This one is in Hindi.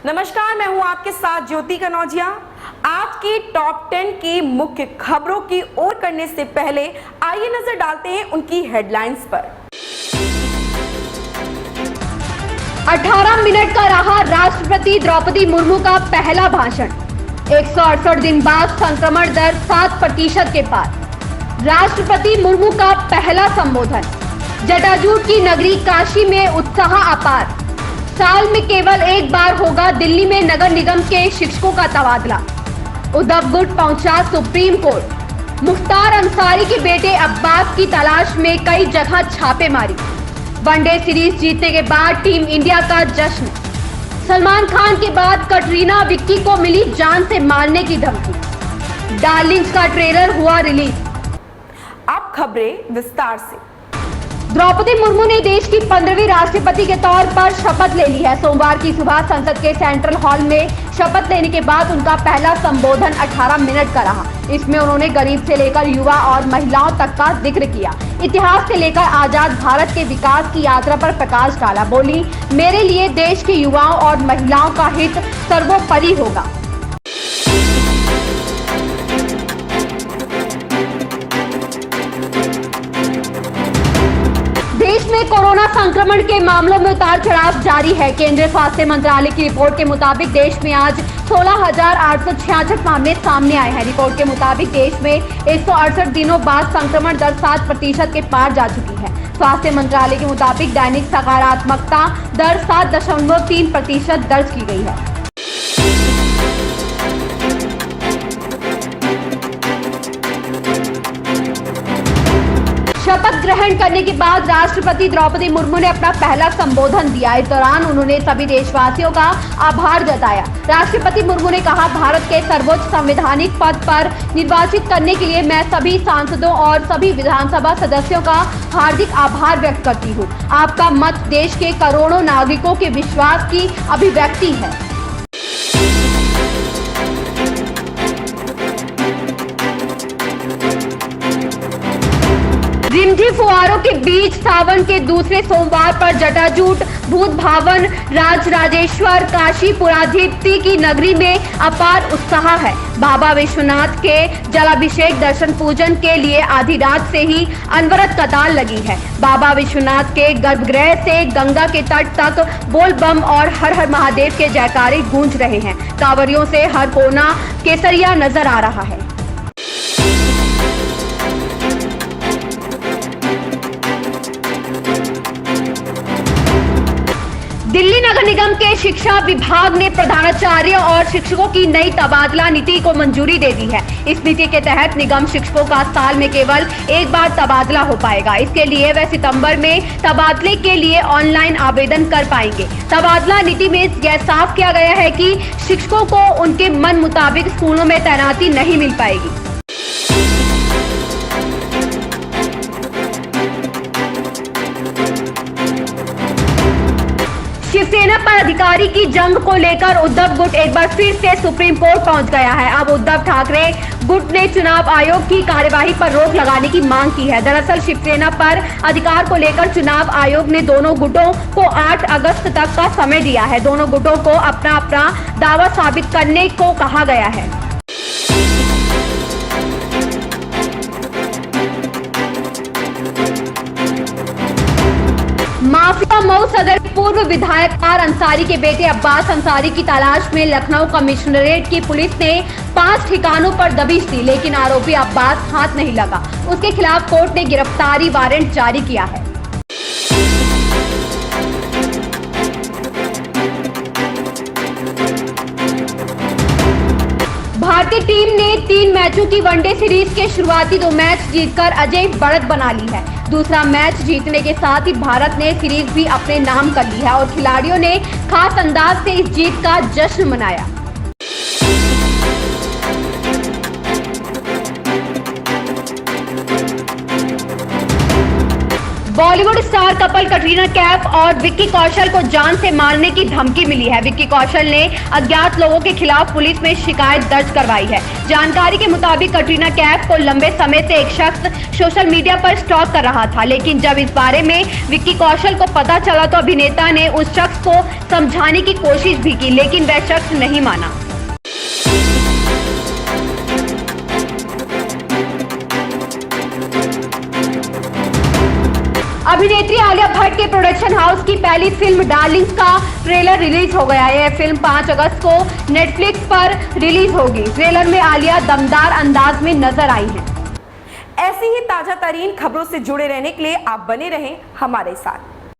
नमस्कार, मैं हूं आपके साथ ज्योति कनौजिया। आज की टॉप 10 की मुख्य खबरों की ओर करने से पहले आइए नजर डालते हैं उनकी हेडलाइंस पर। 18 मिनट का रहा राष्ट्रपति द्रौपदी मुर्मू का पहला भाषण। 168 दिन बाद संक्रमण दर 7% के पार। राष्ट्रपति मुर्मू का पहला संबोधन। जटाजूट की नगरी काशी में उत्साह अपार। साल में केवल एक बार होगा दिल्ली में नगर निगम के शिक्षकों का तबादला। उद्धव गुट पहुंचा सुप्रीम कोर्ट। मुख्तार अंसारी के बेटे अब्बास की तलाश में कई जगह छापेमारी। वनडे सीरीज जीतने के बाद टीम इंडिया का जश्न। सलमान खान के बाद कटरीना विक्की को मिली जान से मारने की धमकी। डार्लिंग्स का ट्रेलर हुआ रिलीज। अब खबरें विस्तार से। द्रौपदी मुर्मू ने देश की 15वीं राष्ट्रपति के तौर पर शपथ ले ली है। सोमवार की सुबह संसद के सेंट्रल हॉल में शपथ लेने के बाद उनका पहला संबोधन 18 मिनट का रहा। इसमें उन्होंने गरीब से लेकर युवा और महिलाओं तक का जिक्र किया। इतिहास से लेकर आजाद भारत के विकास की यात्रा पर प्रकाश डाला। बोली, मेरे लिए देश के युवाओं और महिलाओं का हित सर्वोपरि होगा। देश में कोरोना संक्रमण के मामलों में उतार चढ़ाव जारी है। केंद्रीय स्वास्थ्य मंत्रालय की रिपोर्ट के मुताबिक देश में आज 16,866 मामले सामने आए हैं। रिपोर्ट के मुताबिक देश में 168 दिनों बाद संक्रमण दर 7% के पार जा चुकी है। स्वास्थ्य मंत्रालय के मुताबिक दैनिक सकारात्मकता दर 7.3% दर्ज की गई है। शपथ ग्रहण करने के बाद राष्ट्रपति द्रौपदी मुर्मू ने अपना पहला संबोधन दिया। इस दौरान उन्होंने सभी देशवासियों का आभार जताया। राष्ट्रपति मुर्मू ने कहा, भारत के सर्वोच्च संवैधानिक पद पर निर्वाचित करने के लिए मैं सभी सांसदों और सभी विधानसभा सदस्यों का हार्दिक आभार व्यक्त करती हूँ। आपका मत देश के करोड़ों नागरिकों के विश्वास की अभिव्यक्ति है। रिमझिम फुहारों के बीच सावन के दूसरे सोमवार पर जटाजूट, भूत भावन, राजराजेश्वर, काशी पुराधीप्ति की नगरी में अपार उत्साह है। बाबा विश्वनाथ के जलाभिषेक दर्शन पूजन के लिए आधी रात से ही अनवरत कतार लगी है। बाबा विश्वनाथ के गर्भगृह से गंगा के तट तक बोल बम और हर हर महादेव के जयकारे गूंज रहे हैं। कांवरियों से हर कोना केसरिया नजर आ रहा है। दिल्ली नगर निगम के शिक्षा विभाग ने प्रधानाचार्य और शिक्षकों की नई तबादला नीति को मंजूरी दे दी है। इस नीति के तहत निगम शिक्षकों का साल में केवल एक बार तबादला हो पाएगा। इसके लिए वह सितंबर में तबादले के लिए ऑनलाइन आवेदन कर पाएंगे। तबादला नीति में यह साफ किया गया है कि शिक्षकों को उनके मन मुताबिक स्कूलों में तैनाती नहीं मिल पाएगी। शिवसेना पर अधिकारी की जंग को लेकर उद्धव गुट एक बार फिर से सुप्रीम कोर्ट पहुंच गया है। अब उद्धव ठाकरे गुट ने चुनाव आयोग की कार्यवाही पर रोक लगाने की मांग की है। दरअसल शिवसेना पर अधिकार को लेकर चुनाव आयोग ने दोनों गुटों को 8 अगस्त तक का समय दिया है। दोनों गुटों को अपना अपना दावा साबित करने को कहा गया है। माफिया मऊ सदर पूर्व विधायक मुख्तार अंसारी के बेटे अब्बास अंसारी की तलाश में लखनऊ कमिश्नरेट की पुलिस ने 5 ठिकानों पर दबिश दी, लेकिन आरोपी अब्बास हाथ नहीं लगा। उसके खिलाफ कोर्ट ने गिरफ्तारी वारंट जारी किया है। भारतीय टीम ने 3 मैचों की वनडे सीरीज के शुरुआती 2 मैच जीतकर अजेय बढ़त बना ली है। दूसरा मैच जीतने के साथ ही भारत ने सीरीज भी अपने नाम कर ली है और खिलाड़ियों ने खास अंदाज से इस जीत का जश्न मनाया। बॉलीवुड स्टार कपल कटरीना कैफ और विक्की कौशल को जान से मारने की धमकी मिली है। विक्की कौशल ने अज्ञात लोगों के खिलाफ पुलिस में शिकायत दर्ज करवाई है। जानकारी के मुताबिक कटरीना कैफ को लंबे समय से एक शख्स सोशल मीडिया पर स्टॉक कर रहा था, लेकिन जब इस बारे में विक्की कौशल को पता चला तो अभिनेता ने उस शख्स को समझाने की कोशिश भी की, लेकिन वह शख्स नहीं माना। अभिनेत्री आलिया भट्ट के प्रोडक्शन हाउस की पहली फिल्म डार्लिंग्स का ट्रेलर रिलीज हो गया है। यह फिल्म 5 अगस्त को नेटफ्लिक्स पर रिलीज होगी। ट्रेलर में आलिया दमदार अंदाज में नजर आई है। ऐसी ही ताजा तरीन खबरों से जुड़े रहने के लिए आप बने रहें हमारे साथ।